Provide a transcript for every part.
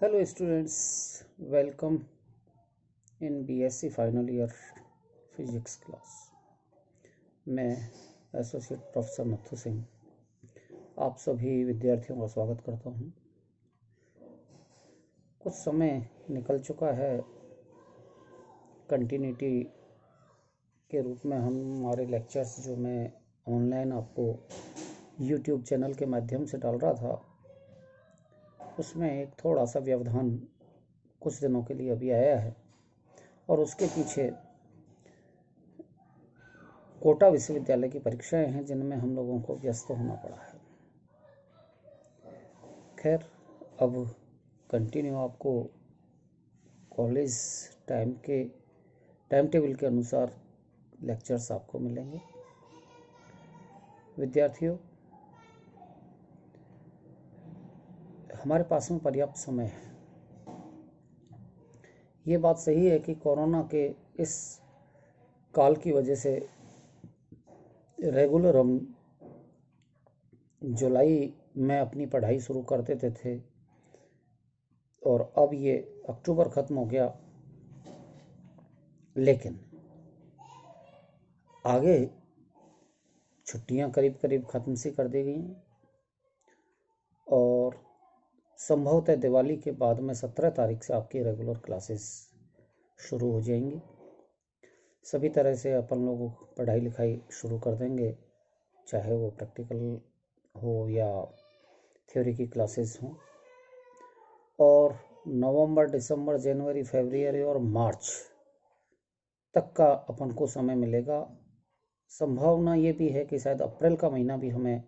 Hello students, welcome in BSc final year physics class. मैं associate professor Nathu Singh आप सभी विद्यार्थियों का स्वागत करता हूं। कुछ समय निकल चुका है, कंटिन्यूटी के रूप में हमारे लेक्चर्स जो मैं ऑनलाइन आपको यूट्यूब चैनल के माध्यम से डाल रहा था, उसमें एक थोड़ा सा व्यवधान कुछ दिनों के लिए अभी आया है और उसके पीछे कोटा विश्वविद्यालय की परीक्षाएं हैं जिनमें हम लोगों को व्यस्त होना पड़ा है। खैर, अब कंटिन्यू आपको कॉलेज टाइम टेबल के अनुसार लेक्चर्स आपको मिलेंगे। विद्यार्थियों, हमारे पास में पर्याप्त समय है। ये बात सही है कि कोरोना के इस काल की वजह से रेगुलर हम जुलाई में अपनी पढ़ाई शुरू कर देते थे और अब ये अक्टूबर ख़त्म हो गया, लेकिन आगे छुट्टियां करीब करीब ख़त्म सी कर दी गई हैं और संभवतः दिवाली के बाद में 17 तारीख से आपकी रेगुलर क्लासेस शुरू हो जाएंगी। सभी तरह से अपन लोग पढ़ाई लिखाई शुरू कर देंगे, चाहे वो प्रैक्टिकल हो या थ्योरी की क्लासेस हों। और नवंबर, दिसंबर, जनवरी, फरवरी और मार्च तक का अपन को समय मिलेगा। संभावना ये भी है कि शायद अप्रैल का महीना भी हमें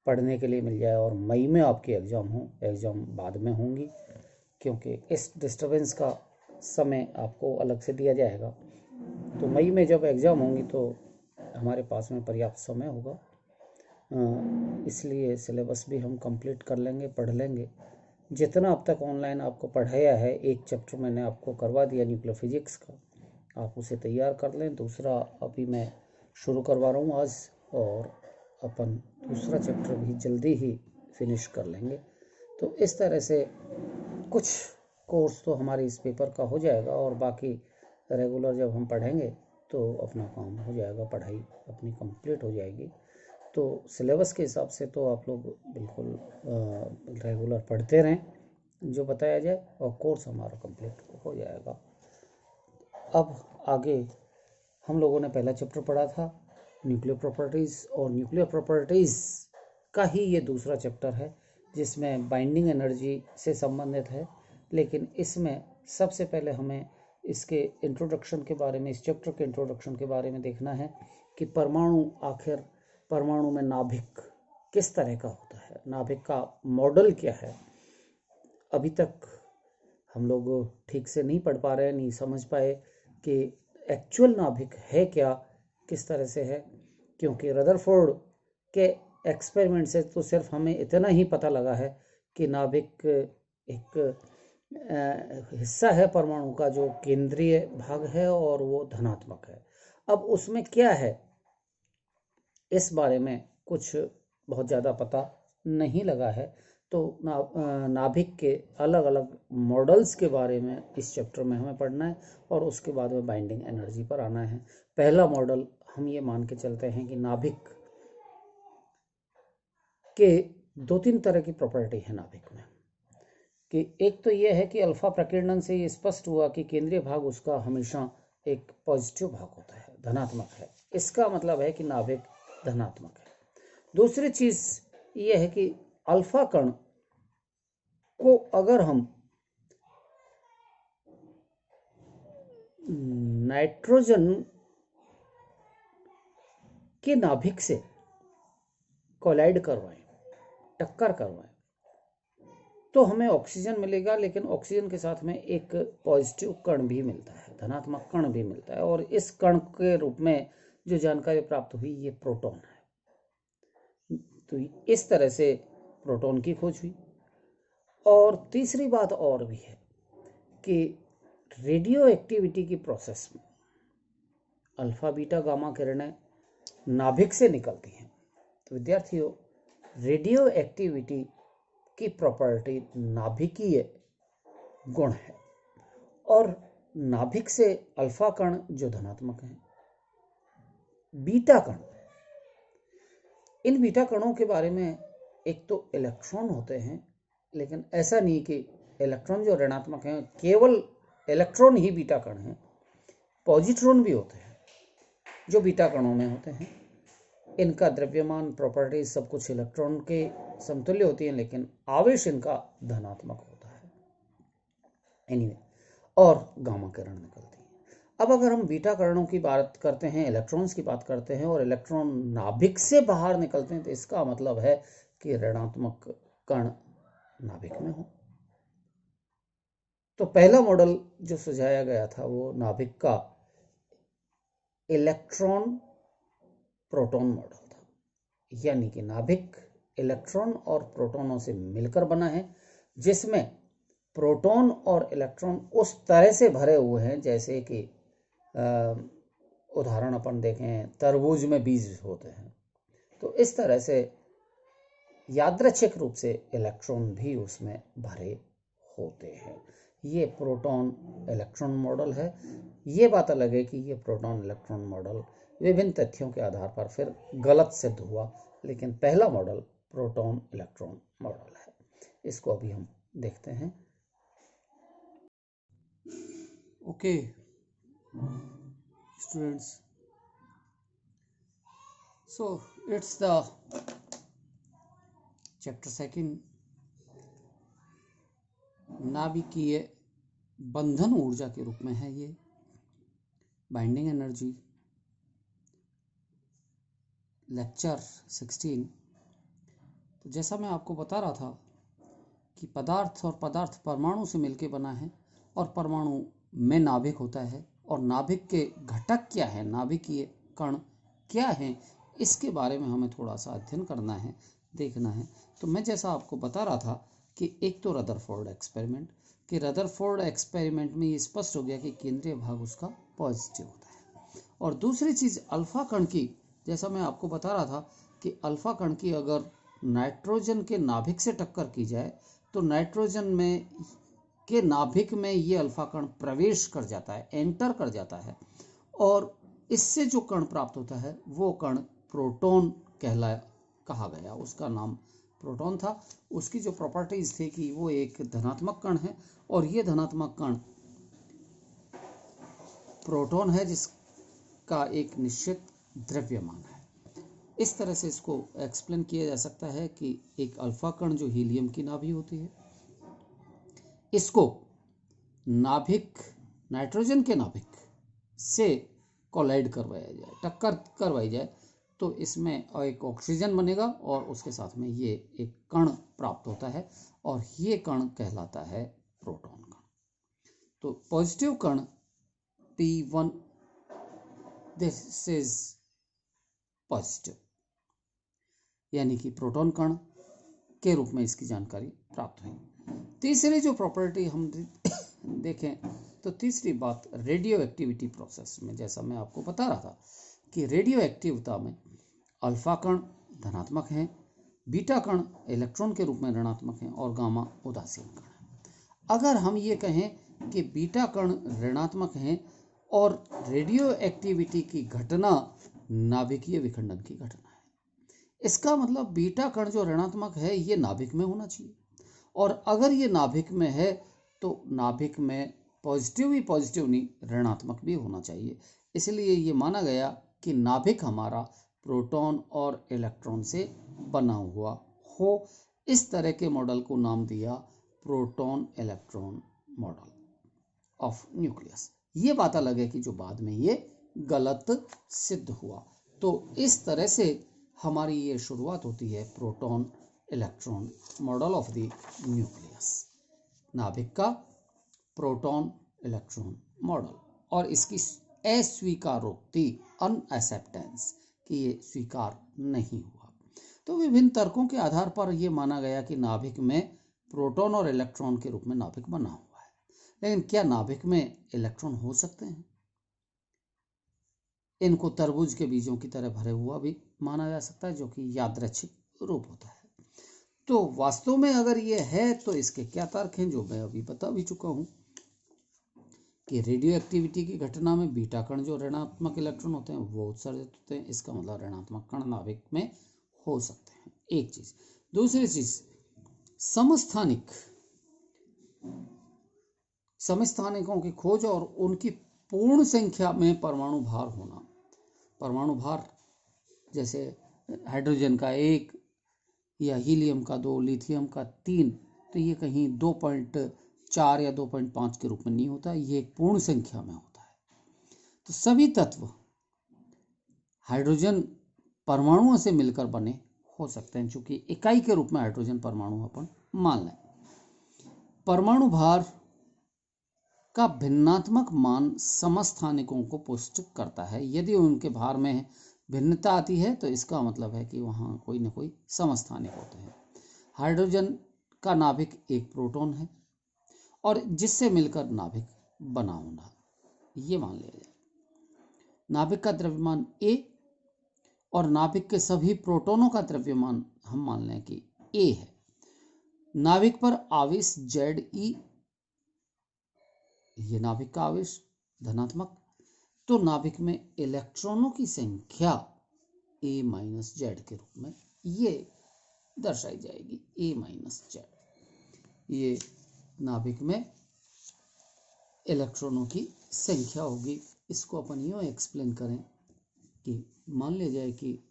पढ़ने के लिए मिल जाए और मई में आपके एग्ज़ाम बाद में होंगी, क्योंकि इस डिस्टरबेंस का समय आपको अलग से दिया जाएगा। तो मई में जब एग्ज़ाम होंगी तो हमारे पास में पर्याप्त समय होगा, इसलिए सिलेबस भी हम कंप्लीट कर लेंगे, पढ़ लेंगे। जितना अब तक ऑनलाइन आपको पढ़ाया है, एक चैप्टर मैंने आपको करवा दिया न्यूक्लियर फिजिक्स का, आप उसे तैयार कर लें। दूसरा अभी मैं शुरू करवा रहा हूँ आज, और अपन दूसरा चैप्टर भी जल्दी ही फिनिश कर लेंगे। तो इस तरह से कुछ कोर्स तो हमारे इस पेपर का हो जाएगा और बाकी रेगुलर जब हम पढ़ेंगे तो अपना काम हो जाएगा, पढ़ाई अपनी कंप्लीट हो जाएगी। तो सिलेबस के हिसाब से तो आप लोग बिल्कुल रेगुलर पढ़ते रहें जो बताया जाए, और कोर्स हमारा कंप्लीट हो जाएगा। अब आगे हम लोगों ने पहला चैप्टर पढ़ा था न्यूक्लियर प्रॉपर्टीज़, और न्यूक्लियर प्रॉपर्टीज़ का ही ये दूसरा चैप्टर है जिसमें बाइंडिंग एनर्जी से संबंधित है। लेकिन इसमें सबसे पहले हमें इसके इंट्रोडक्शन के बारे में, इस चैप्टर के इंट्रोडक्शन के बारे में देखना है कि परमाणु में नाभिक किस तरह का होता है, नाभिक का मॉडल क्या है। अभी तक हम लोग ठीक से नहीं पढ़ पा रहे, नहीं समझ पाए कि एक्चुअल नाभिक है क्या, किस तरह से है, क्योंकि रदरफोर्ड के एक्सपेरिमेंट से तो सिर्फ हमें इतना ही पता लगा है कि नाभिक एक हिस्सा है परमाणु का जो केंद्रीय भाग है और वो धनात्मक है। अब उसमें क्या है, इस बारे में कुछ बहुत ज़्यादा पता नहीं लगा है। तो नाभिक के अलग अलग मॉडल्स के बारे में इस चैप्टर में हमें पढ़ना है और उसके बाद में बाइंडिंग एनर्जी पर आना है। पहला मॉडल हम ये मान के चलते हैं कि नाभिक के 2-3 तरह की प्रॉपर्टी है नाभिक में, कि एक तो ये है कि अल्फा प्रकीर्णन से ये स्पष्ट हुआ कि केंद्रीय भाग उसका हमेशा एक पॉजिटिव भाग होता है, धनात्मक है। इसका मतलब है कि नाभिक धनात्मक है। दूसरी चीज ये है कि अल्फा कण को अगर हम नाइट्रोजन के नाभिक से कोलाइड करवाएं, टक्कर करवाएं, तो हमें ऑक्सीजन मिलेगा, लेकिन ऑक्सीजन के साथ में एक पॉजिटिव कण भी मिलता है, धनात्मक कण भी मिलता है, और इस कण के रूप में जो जानकारी प्राप्त हुई ये प्रोटॉन है। तो इस तरह से प्रोटॉन की खोज हुई। और तीसरी बात और भी है कि रेडियो एक्टिविटी की प्रोसेस में अल्फा बीटा गामा किरणें नाभिक से निकलती हैं। तो विद्यार्थियों, रेडियो एक्टिविटी की प्रॉपर्टी नाभिकीय गुण है। और नाभिक से अल्फा कण जो धनात्मक हैं, बीटा कण, इन बीटा कणों के बारे में एक तो इलेक्ट्रॉन होते हैं, लेकिन ऐसा नहीं कि इलेक्ट्रॉन जो ऋणात्मक हैं केवल इलेक्ट्रॉन ही बीटा कण हैं, पॉजिट्रॉन भी होते हैं जो बीटा कणों में होते हैं। इनका द्रव्यमान, प्रॉपर्टीज सब कुछ इलेक्ट्रॉन के समतुल्य होती है, लेकिन आवेश इनका धनात्मक होता है। एनीवे, और गामा किरण निकलती है। अब अगर हम बीटा कणों की बात करते हैं, इलेक्ट्रॉन्स की बात करते हैं, और इलेक्ट्रॉन नाभिक से बाहर निकलते हैं, तो इसका मतलब है कि ऋणात्मक कण नाभिक में हो। तो पहला मॉडल जो सुझाया गया था वो नाभिक का इलेक्ट्रॉन प्रोटॉन मॉडल था, यानी कि नाभिक इलेक्ट्रॉन और प्रोटॉनों से मिलकर बना है, जिसमें प्रोटॉन और इलेक्ट्रॉन उस तरह से भरे हुए हैं जैसे कि उदाहरण अपन देखें, तरबूज में बीज होते हैं, तो इस तरह से यादृच्छिक रूप से इलेक्ट्रॉन भी उसमें भरे होते हैं। ये प्रोटॉन इलेक्ट्रॉन मॉडल है। ये बात अलग है कि ये प्रोटॉन इलेक्ट्रॉन मॉडल विभिन्न तथ्यों के आधार पर फिर गलत सिद्ध हुआ, लेकिन पहला मॉडल प्रोटॉन इलेक्ट्रॉन मॉडल है। इसको अभी हम देखते हैं। Okay students, so it's the chapter second, नाभिकीय बंधन ऊर्जा के रूप में है ये, बाइंडिंग एनर्जी, लेक्चर 16। तो जैसा मैं आपको बता रहा था कि पदार्थ और पदार्थ परमाणु से मिलकर बना है, और परमाणु में नाभिक होता है, और नाभिक के घटक क्या है, नाभिकीय कण क्या है, इसके बारे में हमें थोड़ा सा अध्ययन करना है, देखना है। तो मैं जैसा आपको बता रहा था कि एक तो रदरफोर्ड एक्सपेरिमेंट, कि रदरफोर्ड एक्सपेरिमेंट में ये स्पष्ट हो गया कि केंद्रीय भाग उसका पॉजिटिव होता है। और दूसरी चीज़ अल्फा कण की, जैसा मैं आपको बता रहा था कि अल्फा कण की अगर नाइट्रोजन के नाभिक से टक्कर की जाए तो नाइट्रोजन में के नाभिक में ये अल्फा कण प्रवेश कर जाता है, एंटर कर जाता है, और इससे जो कण प्राप्त होता है वो कण प्रोटॉन कहा गया, उसका नाम प्रोटॉन था। उसकी जो प्रॉपर्टीज थी कि वो एक धनात्मक कण है, और ये धनात्मक कण प्रोटॉन है जिसका एक निश्चित द्रव्यमान है। इस तरह से इसको एक्सप्लेन किया जा सकता है कि एक अल्फा कण जो हीलियम की नाभि होती है, इसको नाभिक, नाइट्रोजन के नाभिक से कोलाइड करवाया जाए, टक्कर करवाई जाए, तो इसमें एक ऑक्सीजन बनेगा और उसके साथ में ये एक कण प्राप्त होता है, और ये कण कहलाता है प्रोटॉन कण। तो पॉजिटिव कण P1, दिस इज पॉजिटिव, यानी कि प्रोटॉन कण के रूप में इसकी जानकारी प्राप्त हुई। तीसरी जो प्रॉपर्टी हम देखें, तो तीसरी बात रेडियो एक्टिविटी प्रोसेस में, जैसा मैं आपको बता रहा था कि रेडियो एक्टिवता में अल्फा कण धनात्मक हैं, बीटा कण इलेक्ट्रॉन के रूप में ऋणात्मक हैं, और गामा उदासीन कण है। अगर हम ये कहें कि बीटा कण ऋणात्मक हैं और रेडियो एक्टिविटी की घटना नाभिकीय विखंडन की घटना है, इसका मतलब बीटा कण जो ऋणात्मक है ये नाभिक में होना चाहिए, और अगर ये नाभिक में है तो नाभिक में पॉजिटिव ही पॉजिटिव नहीं, ऋणात्मक भी होना चाहिए। इसलिए ये माना गया कि नाभिक हमारा प्रोटॉन और इलेक्ट्रॉन से बना हुआ हो। इस तरह के मॉडल को नाम दिया proton electron model of nucleus. ये बात अलग है कि जो बाद में ये गलत सिद्ध हुआ। तो इस तरह से हमारी ये शुरुआत होती है proton electron model of the nucleus, नाभिक का प्रोटॉन इलेक्ट्रॉन मॉडल, और इसकी अस्वीकारोक्ति, अनएक्सेप्टेंस, कि ये स्वीकार नहीं हुआ। तो विभिन्न तर्कों के आधार पर यह माना गया कि नाभिक में प्रोटॉन और इलेक्ट्रॉन के रूप में नाभिक बना हुआ है, लेकिन क्या नाभिक में इलेक्ट्रॉन हो सकते हैं? इनको तरबूज के बीजों की तरह भरे हुआ भी माना जा सकता है, जो कि यादृच्छिक रूप होता है। तो वास्तव में अगर ये है तो इसके क्या तर्क हैं, जो मैं अभी बता भी चुका हूं कि रेडियो एक्टिविटी की घटना में बीटा कण जो ऋणात्मक इलेक्ट्रॉन होते हैं वो उत्सर्जित होते हैं। इसका मतलब ऋणात्मक कण नाभिक में हो सकते हैं, एक चीज। दूसरी चीज, समस्थानिकों की खोज और उनकी पूर्ण संख्या में परमाणु भार होना। परमाणु भार जैसे हाइड्रोजन का 1 या हीलियम का 2, लिथियम का 3, तो ये कहीं 2.4 या 2.5 के रूप में नहीं होता, ये एक पूर्ण संख्या में होता है। तो सभी तत्व हाइड्रोजन परमाणुओं से मिलकर बने हो सकते हैं, चूंकि इकाई के रूप में हाइड्रोजन परमाणु अपन मान लें। परमाणु भार का भिन्नात्मक मान समस्थानिकों को पुष्ट करता है। यदि उनके भार में भिन्नता आती है तो इसका मतलब है कि वहाँ कोई न कोई समस्थानिक होते हैं। हाइड्रोजन का नाभिक एक प्रोटॉन है और जिससे मिलकर नाभिक बना होना, ये मान लिया जाए। नाभिक का द्रव्यमान A और नाभिक के सभी प्रोटॉनों का द्रव्यमान हम मान लें कि A है। नाभिक पर आवेश Ze, ये नाभिक का आवेश धनात्मक, तो नाभिक में इलेक्ट्रॉनों की संख्या A-Z के रूप में ये दर्शाई जाएगी, A-Z। ये नाभिक में इलेक्ट्रॉनों की संख्या होगी। इसको अपन यूं एक्सप्लेन करें कि मान लिया जाए कि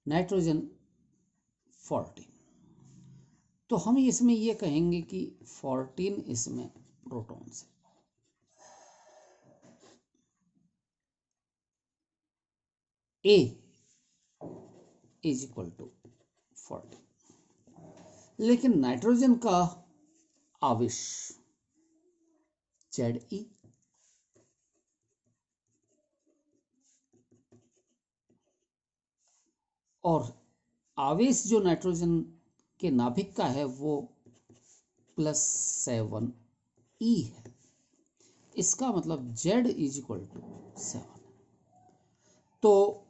नाइट्रोजन 14, तो हम इसमें ये कहेंगे कि 14 इसमें प्रोटॉन्स है। A = 14, लेकिन नाइट्रोजन का आवेश Ze और आवेश जो नाइट्रोजन के नाभिक का है वो +7e है। इसका मतलब Z = 7। तो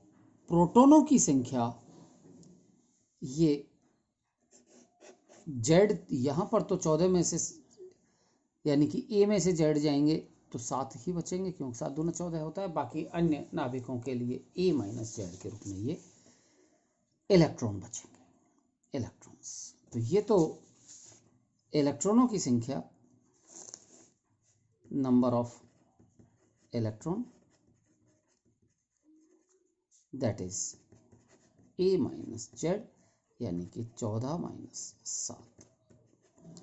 प्रोटॉनों की संख्या, ये Z यहां पर तो 14 में से यानी कि A में से Z जाएंगे तो 7 ही बचेंगे, क्योंकि 7 दूना 14 होता है। बाकी अन्य नाभिकों के लिए A-Z के रूप में ये इलेक्ट्रॉन बचेंगे, इलेक्ट्रॉन्स। तो ये तो इलेक्ट्रॉनों की संख्या, number of electron, that is A-Z, यानी कि 14 -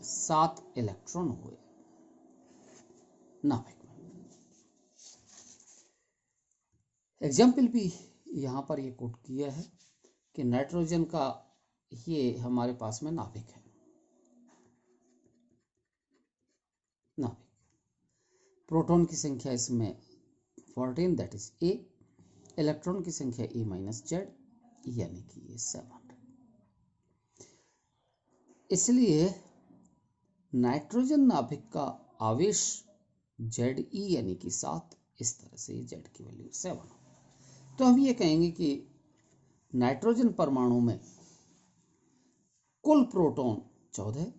7 इलेक्ट्रॉन हुए नाभिक में। एग्जाम्पल भी यहां पर ये कोट किया है कि नाइट्रोजन का ये हमारे पास में नाभिक है, नाभिक, प्रोटॉन की संख्या इसमें 14, दैट इज A, इलेक्ट्रॉन की संख्या A-Z, यानी कि ये 7। इसलिए नाइट्रोजन नाभिक का आवेश Ze यानी कि 7, इस तरह से Z की वैल्यू 7। तो हम ये कहेंगे कि नाइट्रोजन परमाणु में कुल प्रोटॉन 14,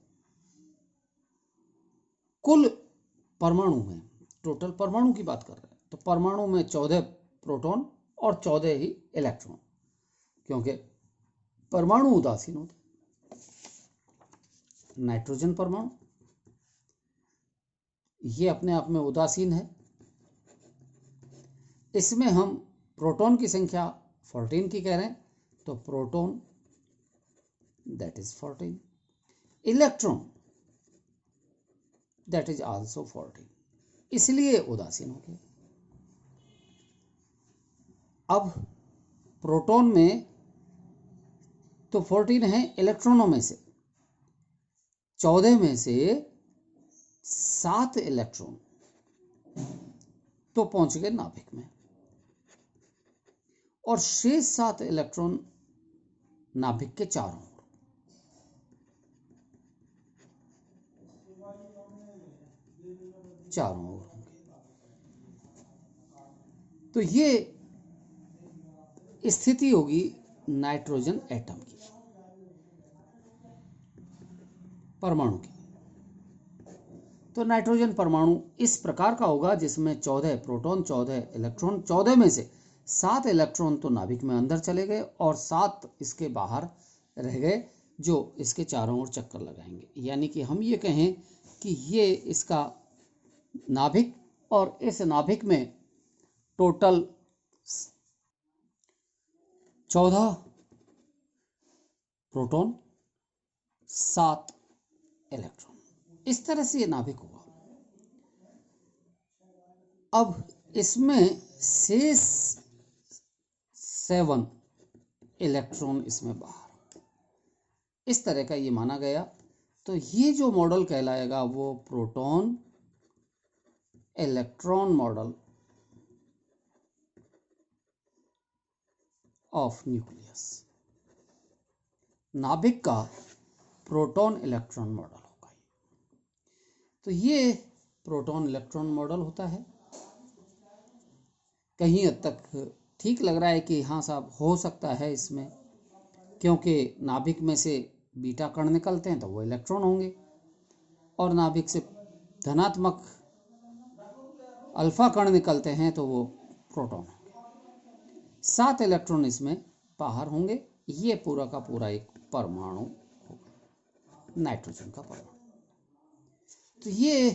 कुल परमाणु में, टोटल परमाणु की बात कर रहे हैं, तो परमाणु में 14 प्रोटॉन और 14 ही इलेक्ट्रॉन, क्योंकि परमाणु उदासीन होते। नाइट्रोजन परमाणु ये अपने आप में उदासीन है। इसमें हम प्रोटॉन की संख्या 14 की कह रहे हैं, तो proton that is 14, electron that is also 14, इसलिए उदासीन हो गया। अब प्रोटॉन में तो 14 है, इलेक्ट्रॉनों में से 14 में से 7 इलेक्ट्रॉन तो पहुंच गए नाभिक में, और शेष 7 इलेक्ट्रॉन नाभिक के चारों ओर। होंगे। तो ये स्थिति होगी नाइट्रोजन एटम की, परमाणु की। तो नाइट्रोजन परमाणु इस प्रकार का होगा जिसमें 14 प्रोटॉन, 14 इलेक्ट्रॉन, 14 में से 7 इलेक्ट्रॉन तो नाभिक में अंदर चले गए और 7 इसके बाहर रह गए, जो इसके चारों ओर चक्कर लगाएंगे। यानी कि हम ये कहें कि ये इसका नाभिक, और इस नाभिक में टोटल 14 प्रोटॉन, 7 इलेक्ट्रॉन, इस तरह से ये नाभिक हुआ। अब इसमें शेष 7 इलेक्ट्रॉन इसमें बाहर, इस तरह का ये माना गया। तो ये जो मॉडल कहलाएगा वो proton electron model of nucleus, नाभिक का प्रोटॉन इलेक्ट्रॉन मॉडल होगा। तो ये प्रोटॉन इलेक्ट्रॉन मॉडल होता है। कहीं हद तक ठीक लग रहा है कि हाँ साहब हो सकता है इसमें, क्योंकि नाभिक में से बीटा कण निकलते हैं तो वो इलेक्ट्रॉन होंगे, और नाभिक से धनात्मक अल्फा कण निकलते हैं तो वो प्रोटॉन होंगे। 7 इलेक्ट्रॉन इसमें बाहर होंगे। ये पूरा का पूरा एक परमाणु होगा, नाइट्रोजन का परमाणु। तो ये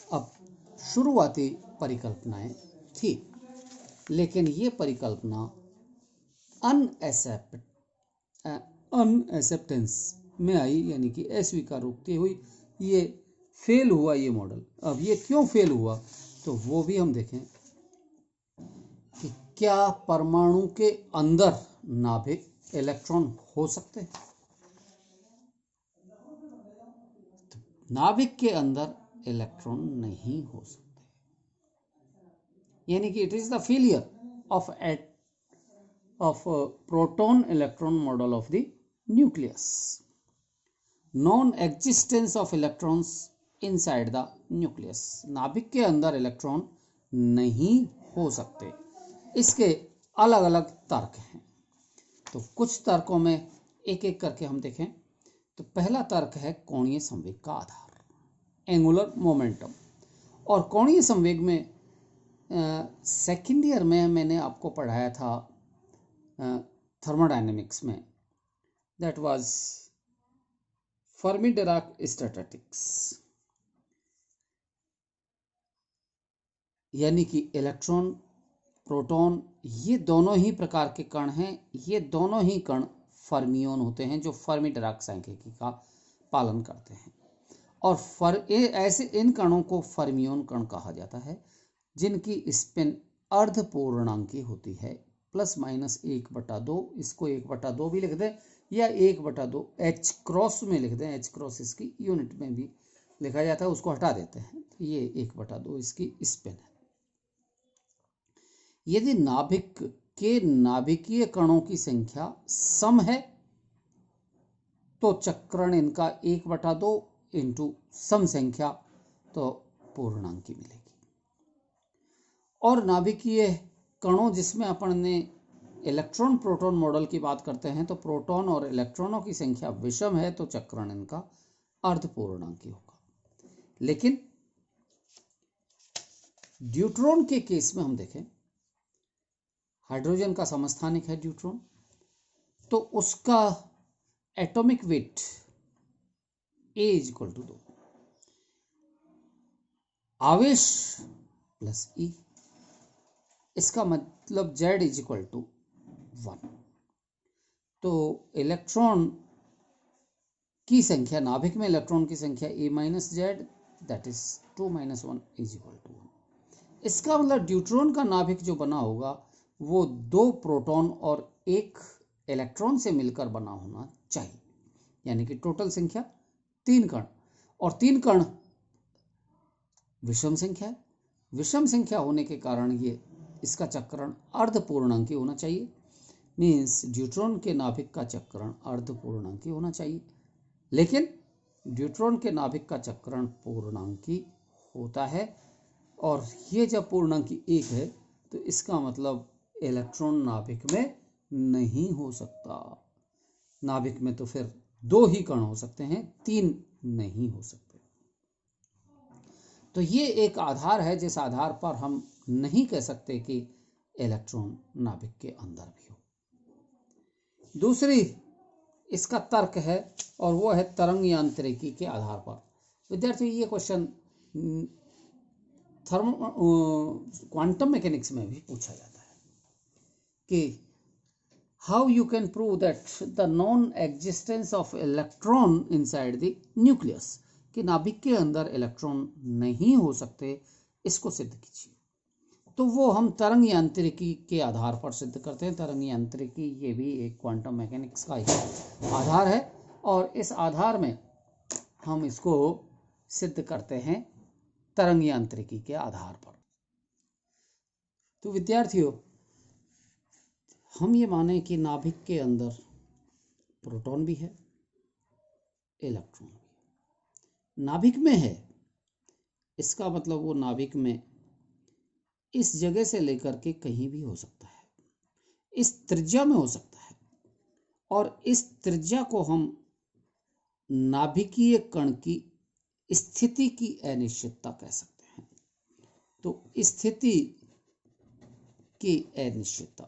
अब शुरुआती परिकल्पनाएं थी, लेकिन ये परिकल्पना अनएक्सेप्टेंस में आई, यानी कि अस्वीकार होती हुई ये फेल हुआ ये मॉडल। अब ये क्यों फेल हुआ तो वो भी हम देखें कि क्या परमाणु के अंदर नाभिक इलेक्ट्रॉन हो सकते हैं। नाभिक के अंदर इलेक्ट्रॉन नहीं हो सकते, यानी कि it is the failure of proton electron model of the nucleus, non-existence of electrons inside the nucleus। नाभिक के अंदर इलेक्ट्रॉन नहीं हो सकते। इसके अलग अलग तर्क हैं, तो कुछ तर्कों में एक एक करके हम देखें। तो पहला तर्क है कोणीय संवेग का आधार, एंगुलर मोमेंटम। और कोणीय संवेग में सेकेंड ईयर में मैंने आपको पढ़ाया था थर्मोडायनेमिक्स में, that was Fermi Dirac statistics. यानी कि इलेक्ट्रॉन, प्रोटॉन, ये दोनों ही प्रकार के कण हैं। ये दोनों ही कण फर्मियोन होते हैं, जो फर्मी डिराक सांख्यिकी का पालन करते हैं। और ऐसे इन कणों को फर्मियोन कण कहा जाता है, जिनकी स्पिन अर्धपूर्णांकी होती है, प्लस माइनस 1/2। इसको 1/2 भी लिख दें या 1/2 एच क्रॉस में लिख दें। एच क्रॉस इसकी यूनिट में भी लिखा जाता है, उसको हटा देते हैं। तो ये 1/2 इसकी स्पिन है। यदि नाभिक के नाभिकीय कणों की संख्या सम है तो चक्रण इनका 1/2 इंटू सम संख्या, तो पूर्णांकी मिलेगी। और नाभिकीय कणों जिसमें अपन ने इलेक्ट्रॉन प्रोटॉन मॉडल की बात करते हैं, तो प्रोटॉन और इलेक्ट्रॉनों की संख्या विषम है तो चक्रण इनका अर्धपूर्णांकी होगा। लेकिन ड्यूट्रॉन के केस में हम देखें, हाइड्रोजन का समस्थानिक है ड्यूट्रॉन, तो उसका एटॉमिक वेट A = 2, आवेश प्लस E, इसका मतलब Z = 1। तो इलेक्ट्रॉन की संख्या, नाभिक में इलेक्ट्रॉन की संख्या A-Z, दैट इज 2 - 1 = 1। इसका मतलब ड्यूट्रॉन का नाभिक जो बना होगा वो 2 प्रोटॉन और 1 इलेक्ट्रॉन से मिलकर बना होना चाहिए, यानी कि टोटल संख्या 3 कण। और 3 कण विषम संख्या है। विषम संख्या होने के कारण ये इसका चक्रण अर्धपूर्णांकी होना चाहिए। मीन्स ड्यूट्रॉन के नाभिक का चक्रण अर्धपूर्णांकी होना चाहिए, लेकिन ड्यूट्रॉन के नाभिक का चक्रण पूर्णांकी होता है। और ये जब पूर्णांकी 1 है तो इसका मतलब इलेक्ट्रॉन नाभिक में नहीं हो सकता। नाभिक में तो फिर 2 ही कण हो सकते हैं, 3 नहीं हो सकते। तो ये एक आधार है जिस आधार पर हम नहीं कह सकते कि इलेक्ट्रॉन नाभिक के अंदर भी हो। दूसरी इसका तर्क है और वो है तरंग यांत्रिकी के आधार पर। विद्यार्थी ये क्वेश्चन क्वांटम मैकेनिक्स में भी पूछा जाता है कि how you can prove that the non existence of electron inside the nucleus, कि नाभिक के अंदर इलेक्ट्रॉन नहीं हो सकते, इसको सिद्ध कीजिए। तो वो हम तरंग यांत्रिकी के आधार पर सिद्ध करते हैं। तरंग यांत्रिकी ये भी एक क्वांटम मैकेनिक्स का ही आधार है और इस आधार में हम इसको सिद्ध करते हैं तरंग यांत्रिकी के आधार पर। तो विद्यार्थियों, हम ये माने कि नाभिक के अंदर प्रोटॉन भी है, इलेक्ट्रॉन भी नाभिक में है। इसका मतलब वो नाभिक में इस जगह से लेकर के कहीं भी हो सकता है, इस त्रिज्या में हो सकता है, और इस त्रिज्या को हम नाभिकीय कण की स्थिति की अनिश्चितता कह सकते हैं। तो स्थिति की अनिश्चितता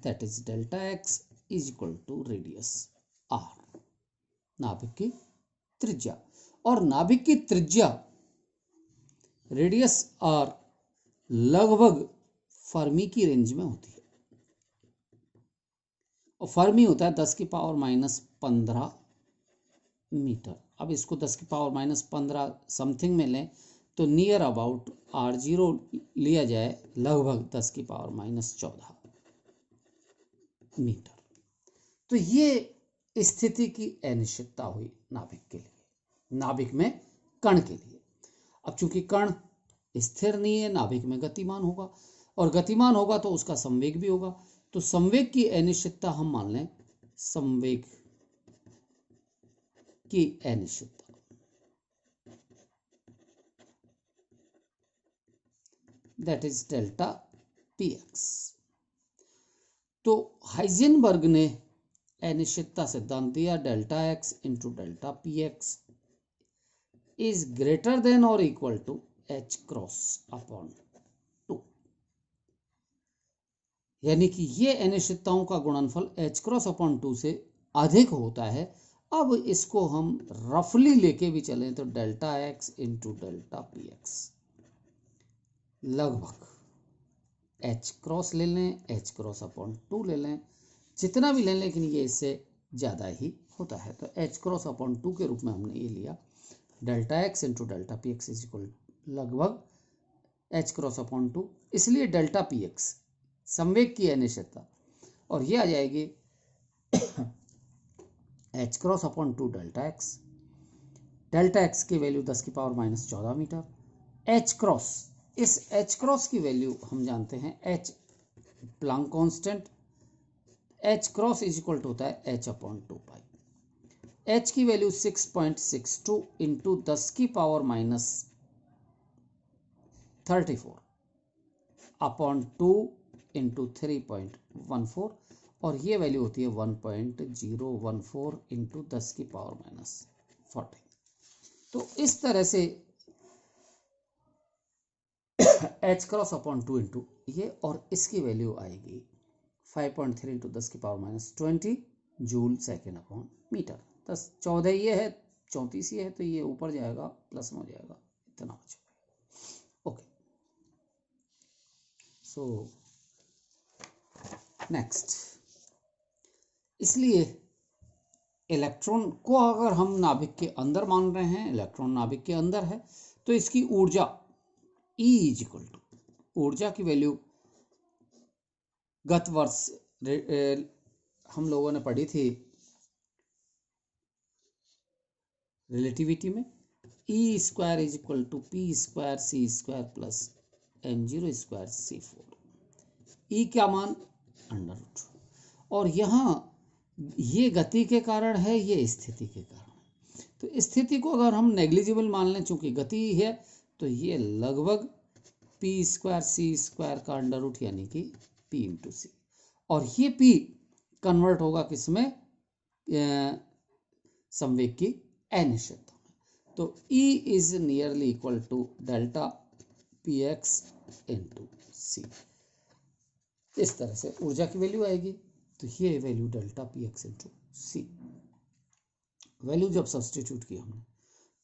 that is delta x is equal to radius R, नाभिक की त्रिज्या। और नाभिक की त्रिज्या रेडियस आर लगभग फर्मी की रेंज में होती है, और फर्मी होता है 10⁻⁻15 मीटर। अब इसको 10⁻⁻15 समथिंग में लें तो नियर अबाउट R0 लिया जाए लगभग 10⁻14 मीटर। तो ये स्थिति की अनिश्चितता हुई नाभिक के लिए, नाभिक में कण के लिए। अब चूंकि कण स्थिर नहीं है, नाभिक में गतिमान होगा, और गतिमान होगा तो उसका संवेग भी होगा। तो संवेग की अनिश्चितता हम मान लें संवेग की अनिश्चितता, दैट इज डेल्टा px। तो हाइजेनबर्ग ने अनिश्चितता सिद्धांत दिया delta x into delta px is greater than और equal to h cross upon 2, यानी कि ये अनिश्चितताओं का गुणनफल h क्रॉस अपॉन 2 से अधिक होता है। अब इसको हम रफली लेके भी चलें तो delta x into delta px लगभग h क्रॉस ले लें, h क्रॉस अपॉन 2 ले लें, जितना भी लें, लेकिन ये इससे ज़्यादा ही होता है। तो h क्रॉस अपॉन 2 के रूप में हमने ये लिया delta x into delta P x is equal लगभग h क्रॉस अपॉन 2, इसलिए डेल्टा px संवेग की अनिश्चितता, और ये आ जाएगी h cross upon 2 delta x। Delta x की वैल्यू 10⁻⁻14 मीटर। h क्रॉस, इस h क्रॉस की वैल्यू हम जानते हैं h Planck constant, h cross is equal to होता है h अपॉन 2 पाई। h की वैल्यू 6.62 इंटू 10⁻34 अपॉन 2 इंटू 3.14, और ये वैल्यू होती है 1.014 इंटू 10⁻⁻14। तो इस तरह से h क्रॉस अपॉन 2 इंटू ये, और इसकी वैल्यू आएगी 5.3 into 10⁻20 joule second upon metre. 14 ये है, 34 ये है, तो ये ऊपर जाएगा, प्लस में हो जाएगा, इतना हो जाएगा। ओके, सो नेक्स्ट, इसलिए इलेक्ट्रॉन को अगर हम नाभिक के अंदर मान रहे हैं, इलेक्ट्रॉन नाभिक के अंदर है, तो इसकी ऊर्जा E इज इक्वल टू, ऊर्जा की वैल्यू गत वर्ष हम लोगों ने पढ़ी थी रिलेटिविटी में, E square is equal to P square C square plus m0 square c4। E क्या मान √, और यहाँ ये गति के कारण है, ये स्थिति के कारण है। तो स्थिति को अगर हम नेग्लिजिबल मान लें, चूंकि गति है तो ये लगभग पी स्क्वायर सी स्क्वायर का अंडर रूट यानी कि पी इंटू सी, और ये पी कन्वर्ट होगा किसमें, संवेग की अनिश्चितता में। तो E is nearly equal to delta P X into C. इस तरह से ऊर्जा की वैल्यू आएगी। तो ये value delta P X into C value जब सब्सटीट्यूट की हमने,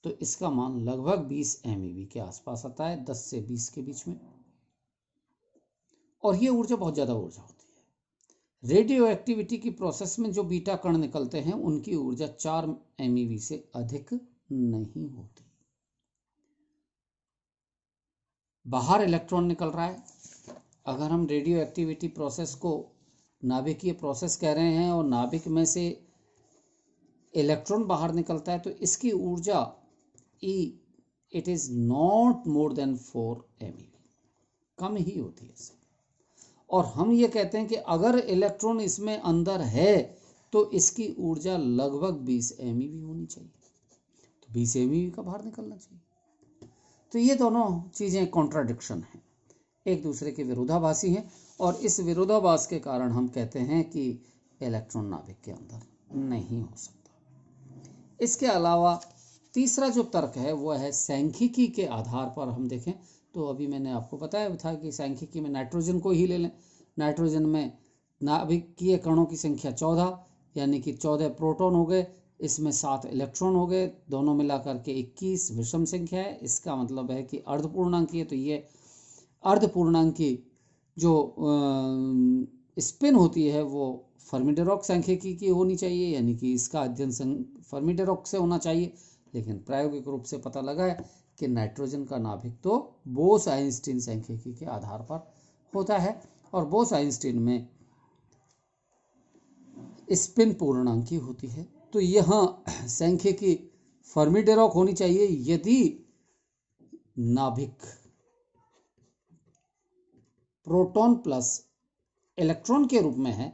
तो इसका मान लगभग 20 MeV के आसपास आता है, 10 से 20 के बीच में। और ये ऊर्जा बहुत ज़्यादा ऊर्जा होती है। रेडियो एक्टिविटी की प्रोसेस में जो बीटा कण निकलते हैं उनकी ऊर्जा 4 MeV से अधिक नहीं होती। बाहर इलेक्ट्रॉन निकल रहा है, अगर हम रेडियो एक्टिविटी प्रोसेस को नाभिकीय प्रोसेस कह रहे हैं और नाभिक में से इलेक्ट्रॉन बाहर निकलता है, तो इसकी ऊर्जा E it is not more than 4 MeV, कम ही होती है इससे। और हम ये कहते हैं कि अगर इलेक्ट्रॉन इसमें अंदर है तो इसकी ऊर्जा लगभग 20 MeV होनी चाहिए, तो 20 MeV का बाहर निकलना चाहिए। तो ये दोनों चीज़ें कॉन्ट्राडिक्शन हैं, एक दूसरे के विरोधाभासी हैं, और इस विरोधाभास के कारण हम कहते हैं कि इलेक्ट्रॉन नाभिक के अंदर नहीं हो सकता। इसके अलावा तीसरा जो तर्क है वो है सांख्यिकी के आधार पर हम देखें तो अभी मैंने आपको बताया था कि सांख्यिकी में नाइट्रोजन को ही ले लें। नाइट्रोजन में नाभिकीय कणों की संख्या 14, यानी कि 14 प्रोटॉन हो गए, इसमें 7 इलेक्ट्रॉन हो गए, दोनों मिलाकर के 21 विषम संख्या है। इसका मतलब है कि अर्धपूर्णांकी है, तो ये अर्धपूर्णांकी जो स्पिन होती है वो फर्मी-डिरॉक सांख्यिकी की होनी चाहिए, यानी कि इसका अध्ययन फर्मी-डिरॉक से होना चाहिए। लेकिन प्रायोगिक रूप से पता लगा है कि नाइट्रोजन का नाभिक तो बोस-आइंस्टीन सांख्यिकी के आधार पर होता है, और बोस-आइंस्टीन में स्पिन पूर्णांकी होती है। तो यहाँ सांख्यिकी फर्मी-डिरॉक होनी चाहिए। यदि नाभिक प्रोटॉन प्लस इलेक्ट्रॉन के रूप में है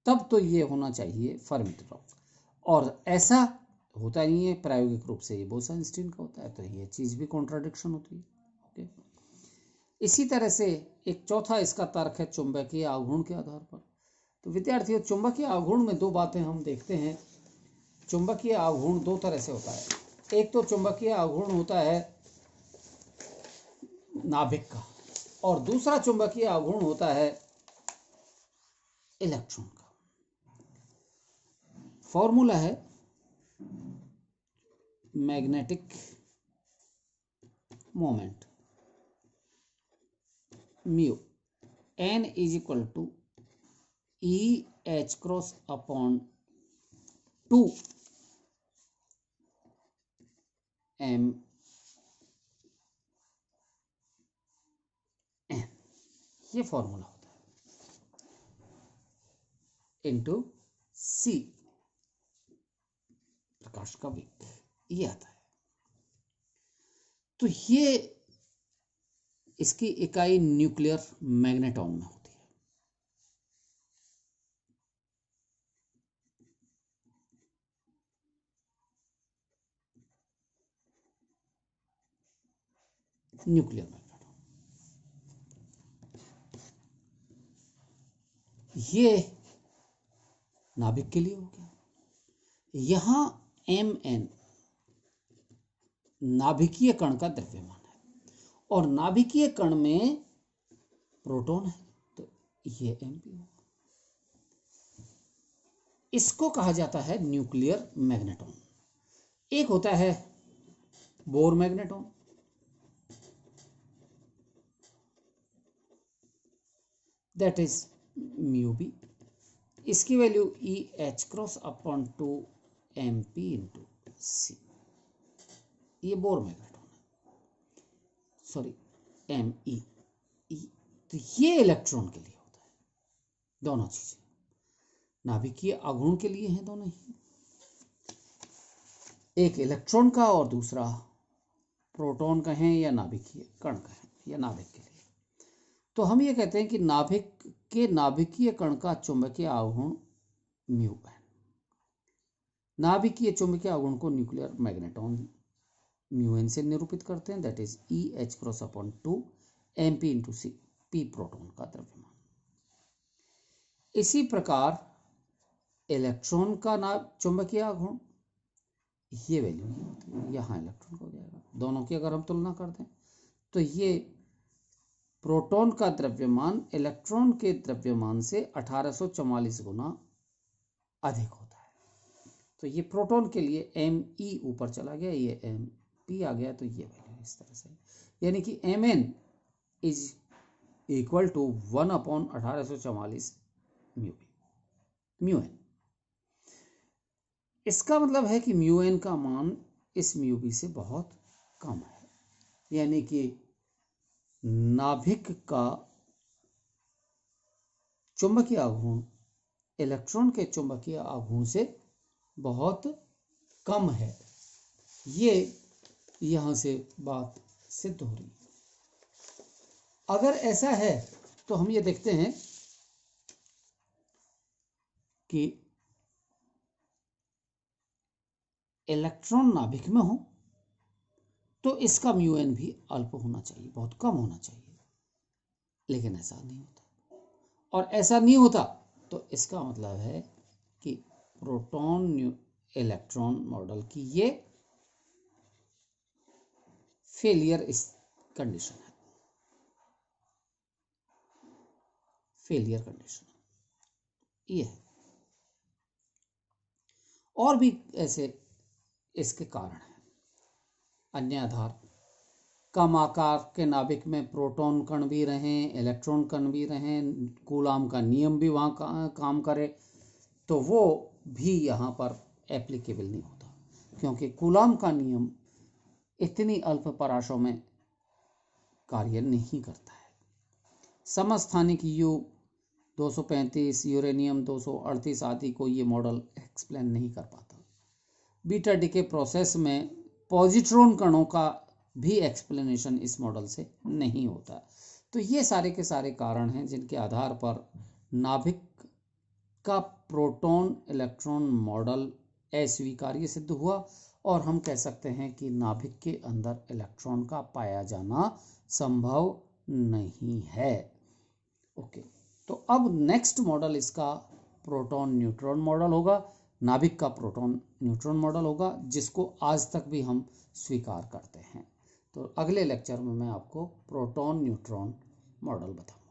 तब तो ये होना चाहिए फर्मी-डिरॉक, और ऐसा होता नहीं है, प्रायोगिक रूप से ये बोस-आइंस्टीन का होता है, तो ये चीज़ भी कॉन्ट्राडिक्शन होती है। ओके, इसी तरह से एक चौथा इसका तर्क है चुंबकीय आघूर्ण के आधार पर। तो विद्यार्थियों, चुंबकीय आघूर्ण में दो बातें हम देखते हैं। चुंबकीय आघूर्ण दो तरह से होता है, एक तो चुंबकीय आघूर्ण होता है नाभिक का, और दूसरा चुंबकीय आघूर्ण होता है इलेक्ट्रॉन का। फॉर्मूला है magnetic moment mu, N is equal to E H cross upon 2 M N, ये फॉर्मूला होता है, इंटू C प्रकाश का वेग, ये आता है। तो ये इसकी इकाई न्यूक्लियर मैग्नेटॉन में होती है। न्यूक्लियर मैग्नेटॉन, ये नाभिक के लिए हो गया। यहां Mn नाभिकीय कण का द्रव्यमान है, और नाभिकीय कण में प्रोटॉन है, तो ये Mp होगा। इसको कहा जाता है न्यूक्लियर मैग्नेटॉन। एक होता है Bohr magneton, that is mu B, इसकी value E H cross upon 2 MP into C, ये बोर मैग्नेटॉन है, सॉरी ME। तो ये इलेक्ट्रॉन के लिए होता है। दोनों चीजें नाभिकीय आघूर्ण के लिए हैं, दोनों ही, एक इलेक्ट्रॉन का और दूसरा प्रोटॉन का है या नाभिकीय कण का है या नाभिक के लिए। तो हम ये कहते हैं कि नाभिकीय कण का चुंबकीय आघूर्ण म्यू है। नाभिकीय चुंबकीय आघूर्ण को न्यूक्लियर मैग्नेटॉन म्यू एन से निरूपित करते हैं, that is E H cross upon 2 M P into C, P proton का द्रव्यमान। इसी प्रकार इलेक्ट्रॉन का चुंबकीय आघूर्ण, ये वैल्यू नहीं होती, यहाँ इलेक्ट्रॉन का हो जाएगा। दोनों की अगर हम तुलना कर दें तो ये प्रोटॉन का द्रव्यमान इलेक्ट्रॉन के द्रव्यमान से 1844 गुना अधिक होता है। तो ये प्रोटॉन के लिए एम ई ऊपर चला गया, ये एम पी आ गया, तो ये वैल्यू इस तरह से, यानी कि M N is equal to 1/1844 mu N. इसका मतलब है कि म्यू एन का मान इस म्यू बी से बहुत कम है, यानी कि नाभिक का चुंबकीय आघूर्ण इलेक्ट्रॉन के चुंबकीय आघूर्ण से बहुत कम है। ये यहां से बात सिद्ध हो रही है। अगर ऐसा है तो हम ये देखते हैं कि इलेक्ट्रॉन नाभिक में हो तो इसका म्यू एन भी अल्प होना चाहिए, बहुत कम होना चाहिए, लेकिन ऐसा नहीं होता। और ऐसा नहीं होता तो इसका मतलब है कि प्रोटॉन इलेक्ट्रॉन मॉडल की ये फेलियर इस कंडीशन है, फेलियर कंडीशन ये है। और भी ऐसे इसके कारण हैं, अन्य आधार, कम आकार के नाभिक में प्रोटॉन कण भी रहें, इलेक्ट्रॉन कण भी रहें, कूलाम का नियम भी वहाँ काम करे, तो वो भी यहाँ पर एप्लीकेबल नहीं होता, क्योंकि कूलाम का नियम इतनी अल्प पराशों में कार्य नहीं करता है। समस्थानिक यू 235, यूरेनियम 238 आदि को ये मॉडल एक्सप्लेन नहीं कर पाता। बीटा डीके प्रोसेस में पॉजिट्रॉन कणों का भी एक्सप्लेनेशन इस मॉडल से नहीं होता। तो ये सारे के सारे कारण हैं जिनके आधार पर नाभिक का प्रोटॉन इलेक्ट्रॉन मॉडल अस्वीकार्य सिद्ध हुआ, और हम कह सकते हैं कि नाभिक के अंदर इलेक्ट्रॉन का पाया जाना संभव नहीं है। ओके, तो अब नेक्स्ट मॉडल इसका प्रोटॉन न्यूट्रॉन मॉडल होगा, नाभिक का प्रोटॉन न्यूट्रॉन मॉडल होगा, जिसको आज तक भी हम स्वीकार करते हैं। तो अगले लेक्चर में मैं आपको प्रोटॉन न्यूट्रॉन मॉडल बताऊंगा।